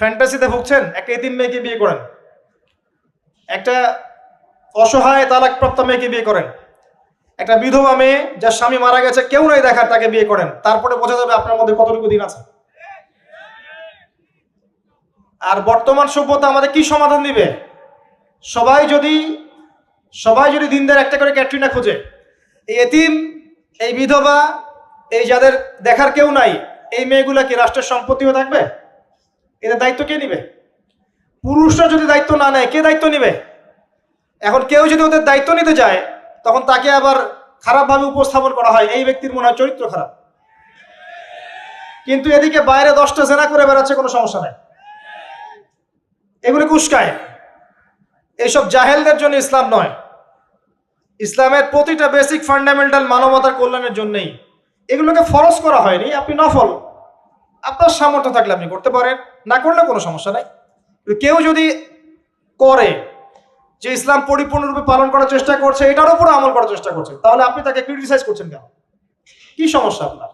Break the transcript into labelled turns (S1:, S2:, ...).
S1: ফ্যান্টাসিতে ভুগছেন, একটা এতিম মেয়েকে বিয়ে করেন, একটা অসহায় তালাকপ্রাপ্ত মেয়েকে বিয়ে করেন, একটা বিধবা মেয়ে যার স্বামী মারা গেছে, কেউ নাই দেখার, তাকে বিয়ে করেন, তারপরে বোঝা যাবে আপনার মধ্যে কতটুকু দিন আছে। আর বর্তমান সভ্যতা আমাদের কি সমাধান দিবে? সবাই যদি দিনদের একটা করে ক্যাটরিনা খোঁজে, এই এতিম, এই বিধবা, এই যাদের দেখার কেউ নাই, এই মেয়েগুলা কি রাষ্ট্রের সম্পত্তি হয়ে থাকবে? এদের দায়িত্ব কে নিবে? পুরুষরা যদি দায়িত্ব না নেয়, কে দায়িত্ব নিবে? এখন কেউ যদি ওদের দায়িত্ব নিতে যায়, তখন তাকে আবার খারাপভাবে উপস্থাপন করা হয়, এই ব্যক্তির মনে হয় চরিত্র খারাপ। কিন্তু এদিকে বাইরে 10টা জেনা করে বেড়াচ্ছে, কোনো সমস্যা নাই, এগুলো উস্কায়। এইসব জাহেলদের জন্য ইসলাম নয়। ইসলামের প্রতিটা বেসিক ফান্ডামেন্টাল মানবতার কল্যাণের জন্যই। এগুলোকে ফরজ করা হয়নি, আপনি নফল, আপনার সামর্থ্য থাকলে আপনি করতে পারেন, না করলে কোনো সমস্যা নাই। কেউ যদি করে যে ইসলাম পরিপূর্ণরূপে পালন করার চেষ্টা করছে, এটার উপর আমল করার চেষ্টা করছে, তাহলে আপনি তাকে ক্রিটিসাইজ করছেন কেন? কি সমস্যা আপনার?